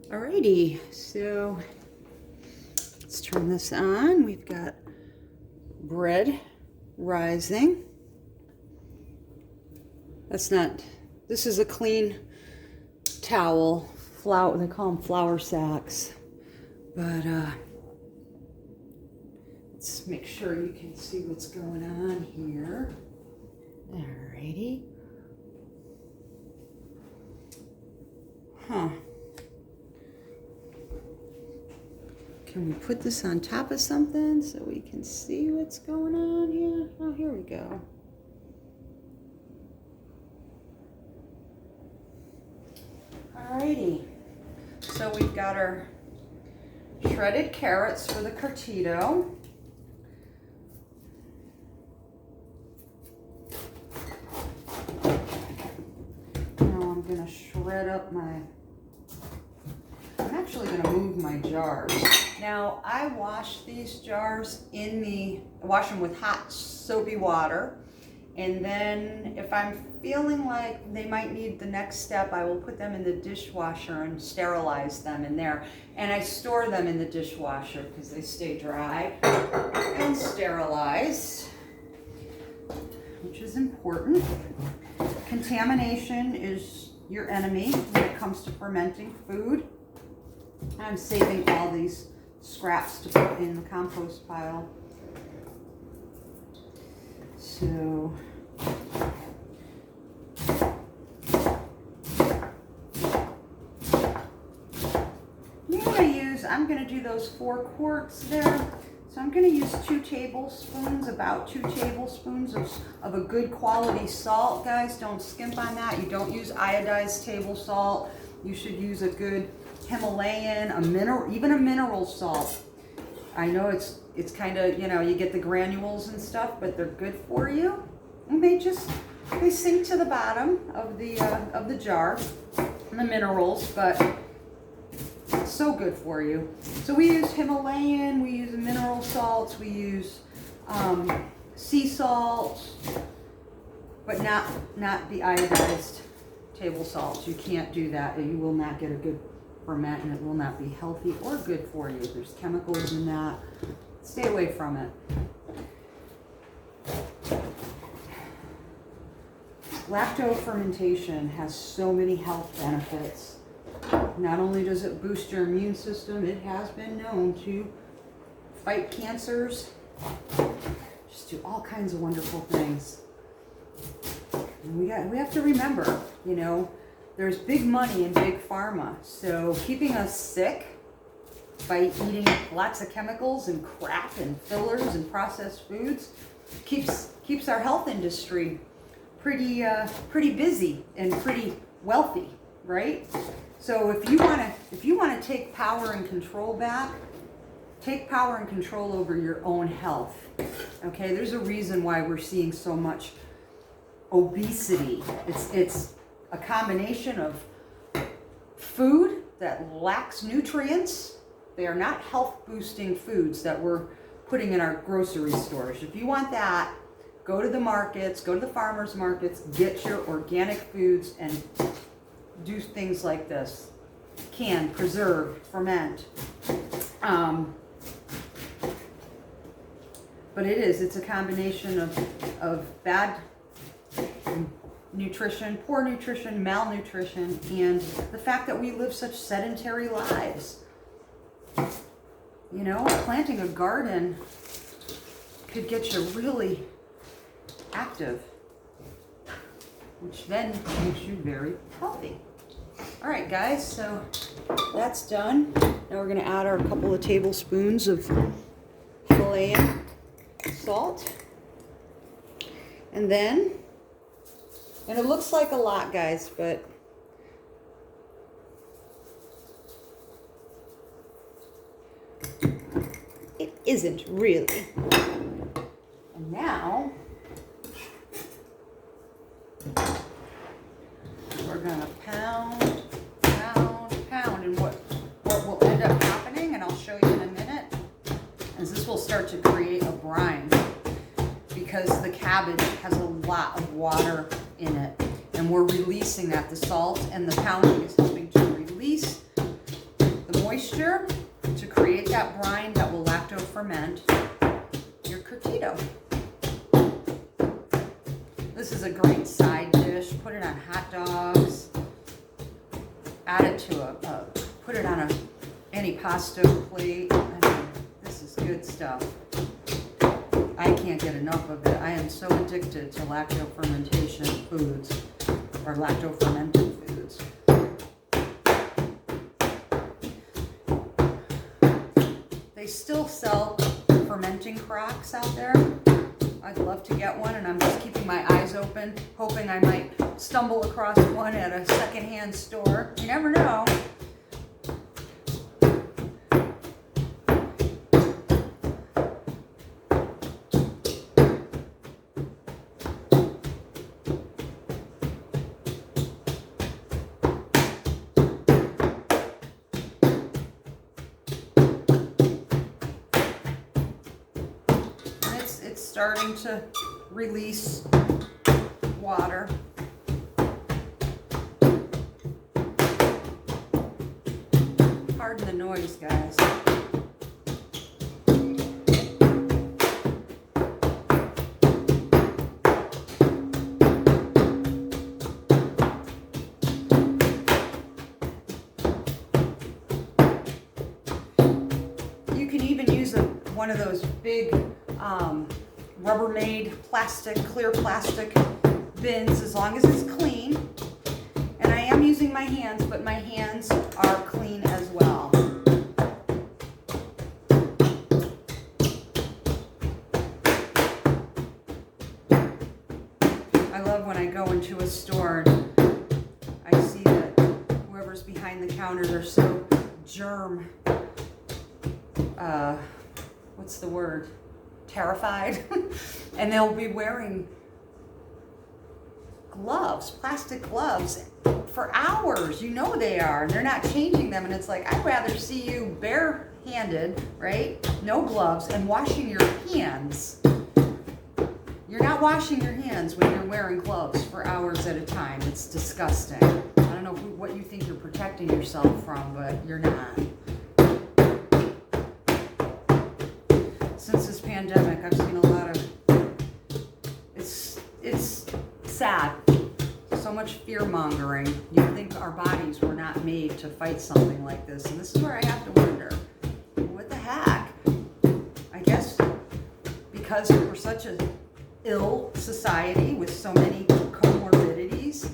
Alrighty, so let's turn this on. We've got bread rising. This is a clean towel, they call them flour sacks. But let's make sure you can see what's going on here. Alrighty. Can we put this on top of something so we can see what's going on here? Oh, here we go. Alrighty. So we've got our shredded carrots for the Curtido. Now I'm going to shred up I'm actually going to move my jars. Now I wash these jars wash them with hot soapy water. And then if I'm feeling like they might need the next step, I will put them in the dishwasher and sterilize them in there. And I store them in the dishwasher because they stay dry and sterilized, which is important. Contamination is your enemy when it comes to fermenting food. I'm saving all these scraps to put in the compost pile. So I'm going to do those 4 quarts there. So I'm going to use 2 tablespoons, about 2 tablespoons of a good quality salt. Guys, don't skimp on that. You don't use iodized table salt. You should use a good Himalayan, even a mineral salt. I know it's kind of, you get the granules and stuff, but they're good for you. And they sink to the bottom of the jar, the minerals, but so good for you. So we use Himalayan, we use mineral salts, we use sea salt, but not the iodized table salts. You can't do that. You will not get a good ferment, and it will not be healthy or good for you. There's chemicals in that. Stay away from it. Lacto fermentation has so many health benefits. Not only does it boost your immune system, it has been known to fight cancers, just do all kinds of wonderful things. And we have to remember, there's big money in big pharma. So keeping us sick by eating lots of chemicals and crap and fillers and processed foods keeps our health industry pretty busy and pretty wealthy, right? So if you want to take power and control back, take power and control over your own health. Okay, there's a reason why we're seeing so much obesity. It's a combination of food that lacks nutrients. They are not health boosting foods that we're putting in our grocery stores. If you want that, go to the markets, go to the farmers markets, get your organic foods and do things like this. Can, preserve, ferment. But it's a combination of bad nutrition, poor nutrition, malnutrition, and the fact that we live such sedentary lives. Planting a garden could get you really active, which then makes you very healthy. All right, guys, so that's done. Now we're going to add our couple of tablespoons of Himalayan salt. And it looks like a lot, guys, but it isn't really. And now we're going to pound. And what will end up happening, and I'll show you in a minute, is this will start to create a brine because the cabbage has a lot of water in it. And we're releasing that. The salt and the pounding is helping to release moisture to create that brine that will lacto-ferment your curtido. This is a great side dish. Put it on hot dogs. Add it to put it on any pasta plate. I mean, this is good stuff. I can't get enough of it. I am so addicted to lacto-fermentation foods, or lacto-fermented foods. They still sell fermenting crocks out there. I'd love to get one, and I'm just keeping my eyes open, hoping I might stumble across one at a secondhand store. You never know. It's starting to release water. Pardon the noise, guys. You can even use one of those big Rubbermaid plastic, clear plastic bins, as long as it's clean. And I am using my hands, but my hands are clean as well. I love when I go into a store and I see that whoever's behind the counter, they're so germ, what's the word? Terrified. And they'll be wearing gloves, plastic gloves, for hours. You know they are, and they're not changing them. And it's like, I'd rather see you barehanded, right? No gloves, and washing your hands. You're not washing your hands when you're wearing gloves for hours at a time. It's disgusting. I don't know what you think you're protecting yourself from, but you're not. Since this pandemic, I've seen a lot of, it's sad. So much fear-mongering. You'd think our bodies were not made to fight something like this. And this is where I have to wonder, what the heck? I guess because we're such an ill society with so many comorbidities,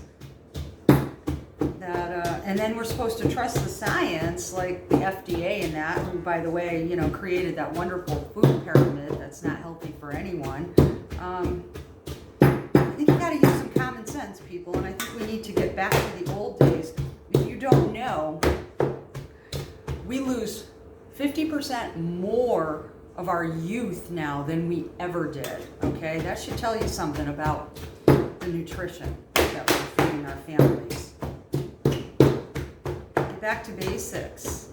that, and then we're supposed to trust the science, like the FDA and that, who, by the way, you know, created that wonderful food pyramid that's not healthy for anyone. I think you got to use some common sense, people, and I think we need to get back to the old days. If you don't know, we lose 50% more of our youth now than we ever did, okay? That should tell you something about the nutrition that we're feeding our families. Get back to basics.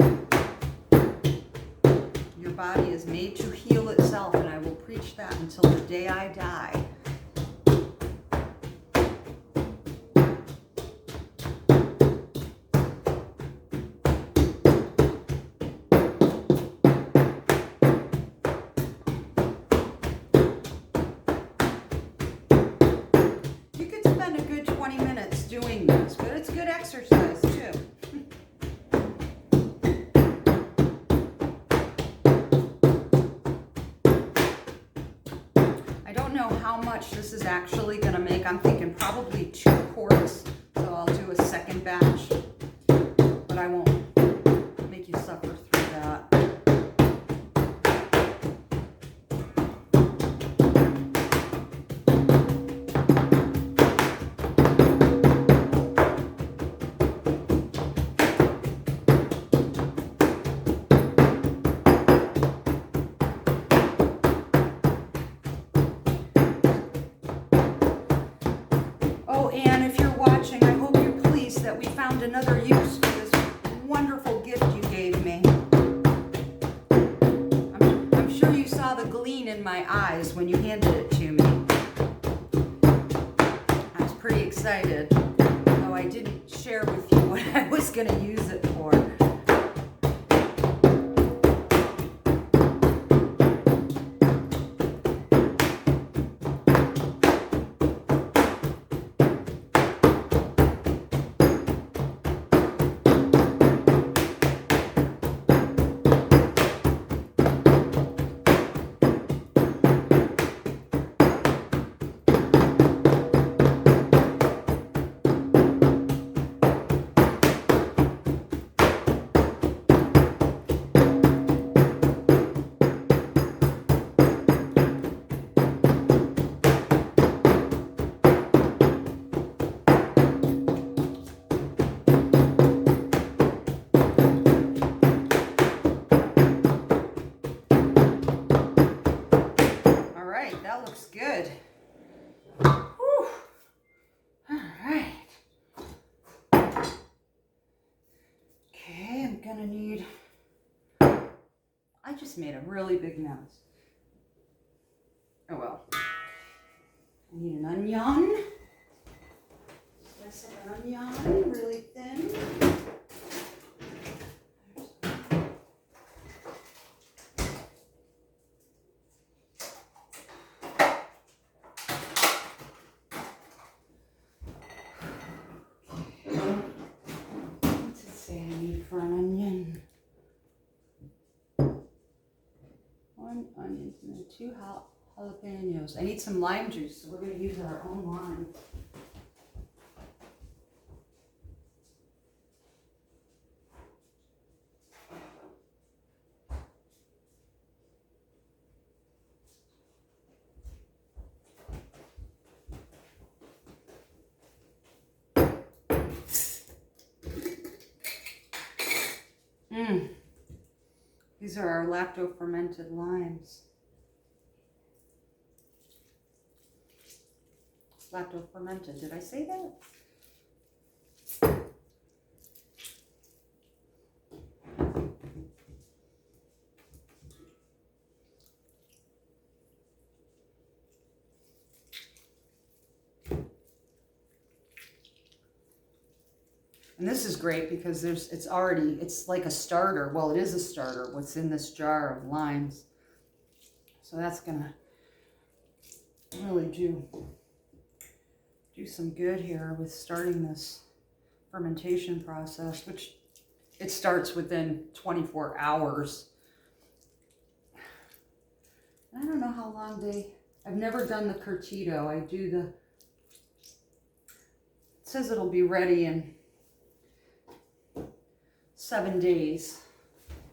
Your body is made to heal itself, and I will preach that until the day I die. You could spend a good 20 minutes doing this, but it's good exercise too. How much this is actually going to make. I'm thinking probably 2 quarts, so I'll do a second batch, but I won't make you suffer through that. And if you're watching, I hope you're pleased that we found another use for this wonderful gift you gave me. I'm sure you saw the gleam in my eyes when you handed it to me. I was pretty excited, though I didn't share with you what I was going to use it for. Okay, I'm gonna need, I just made a really big mess. Oh well. I need an onion. Slice up an onion really thin. What's it say I need for an onion? 1 onion and then 2 jalapenos. I need some lime juice, so we're going to use our own lime. These are our lacto-fermented limes. Lacto-fermented, did I say that? And this is great because it's like a starter. Well, it is a starter, what's in this jar of limes. So that's gonna really do some good here with starting this fermentation process, which it starts within 24 hours. I don't know how long I've never done the Curtido. I do it says it'll be ready in 7 days,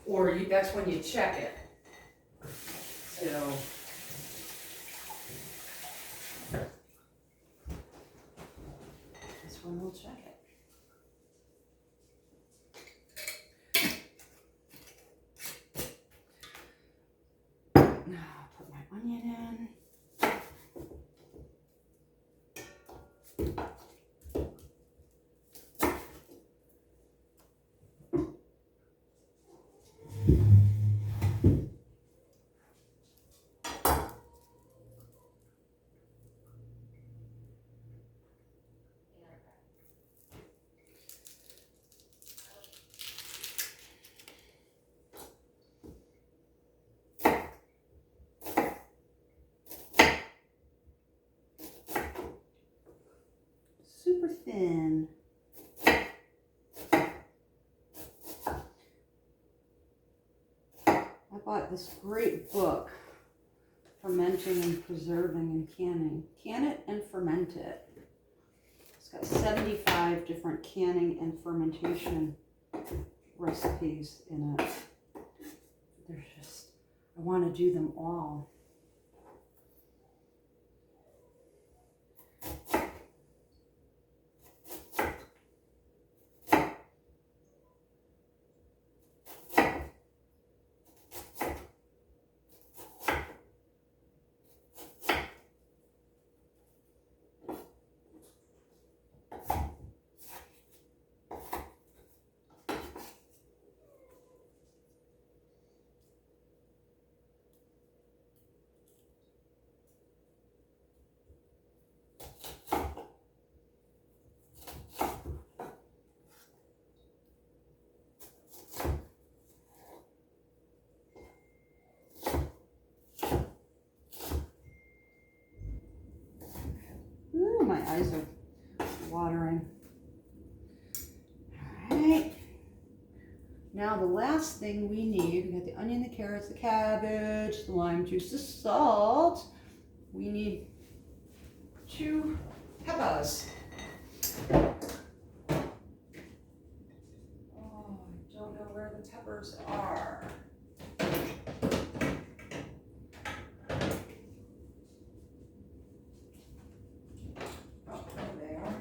or that's when you check it. So this one we'll check it. Now I'll put my onion in. Super thin. I bought this great book, Fermenting and Preserving and Canning. Can it and ferment it. It's got 75 different canning and fermentation recipes in it. I want to do them all. Ooh, my eyes are watering. All right. Now the last thing we need, we got the onion, the carrots, the cabbage, the lime juice, the salt. We need 2 peppers. Oh, I don't know where the peppers are. Oh, there they are.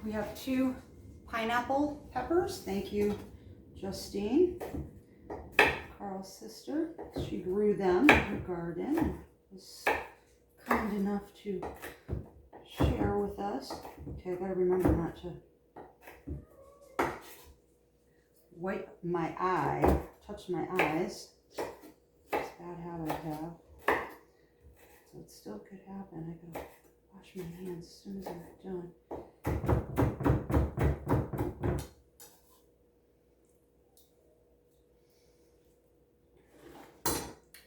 we have 2 pineapple peppers. Thank you, Justine, Carl's sister. She grew them in her garden and was kind enough to share with us. Okay, I gotta remember not to wipe my eye, touch my eyes. It's a bad habit I have. So it still could happen. I gotta wash my hands as soon as I'm done.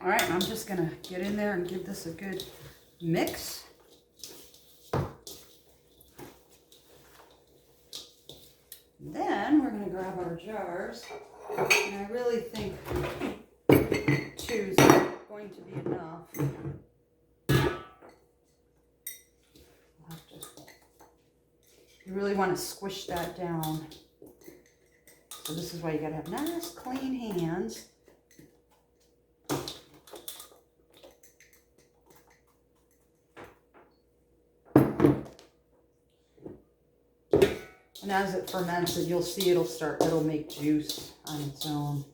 All right, I'm just gonna get in there and give this a good mix. Then we're gonna grab our jars, and I really think 2 is going to be enough. You really want to squish that down. So this is why you gotta have nice, clean hands. And as it ferments, you'll see it'll make juice on its own.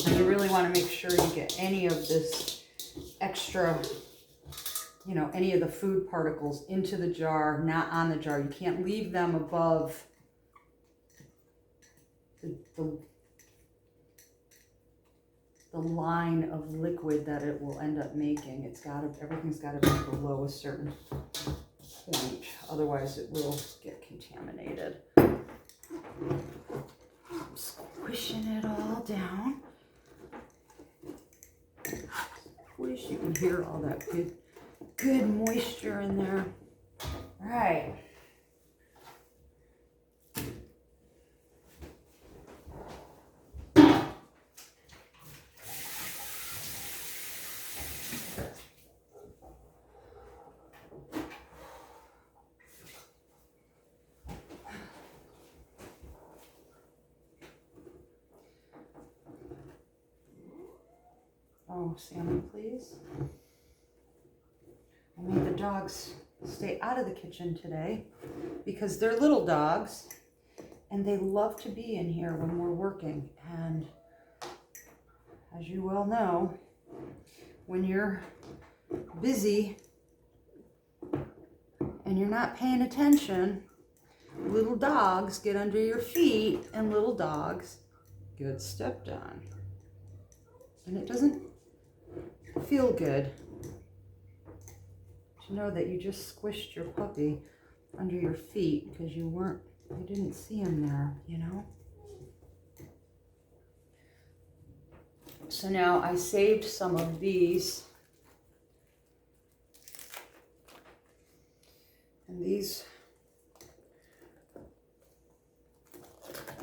And you really want to make sure you get any of this extra, any of the food particles into the jar, not on the jar. You can't leave them above the line of liquid that it will end up making. Everything's got to be below a certain point, otherwise it will get contaminated. I'm squishing it all down. Squish, you can hear all that good moisture in there. All right. Oh, salmon, please. I made the dogs stay out of the kitchen today because they're little dogs and they love to be in here when we're working. And as you well know, when you're busy and you're not paying attention, little dogs get under your feet and little dogs get stepped on. And it doesn't feel good to know that you just squished your puppy under your feet because you didn't see him there, So now I saved some of these, and these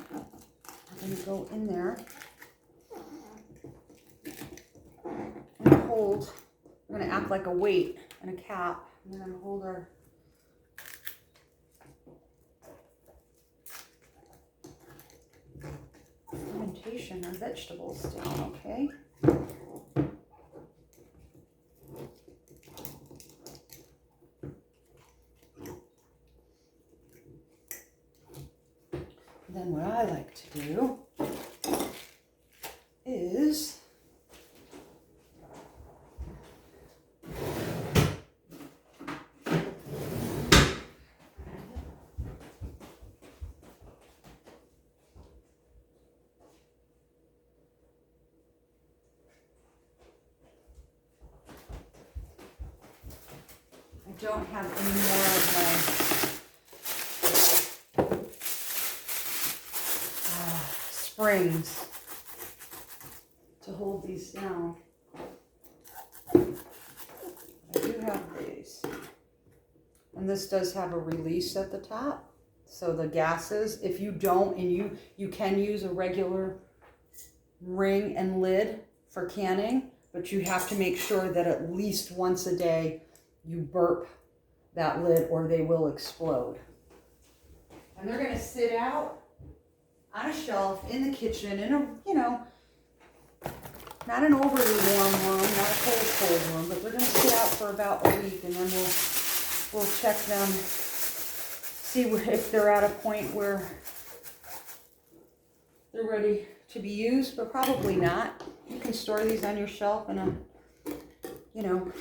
are going to go in there and hold. We're going to act like a weight and a cap, and then hold our fermentation or vegetables down, okay? Then what I like to do is I don't have any more of my springs to hold these down. I do have these. And this does have a release at the top. So the gases, if you don't, and you can use a regular ring and lid for canning, but you have to make sure that at least once a day you burp that lid or they will explode. And they're going to sit out on a shelf in the kitchen in a, you know, not an overly warm room, not a cold room, but they're going to sit out for about a week, and then we'll check them, see if they're at a point where they're ready to be used, but probably not. You can store these on your shelf in a, you know,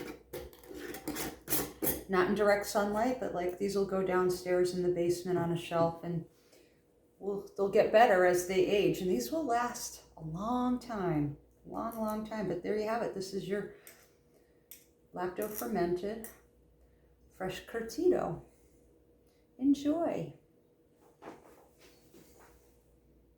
not in direct sunlight, but like these will go downstairs in the basement on a shelf, and they'll get better as they age, and these will last a long time. Long time. But there you have it. This is your lacto fermented fresh Curtido. Enjoy.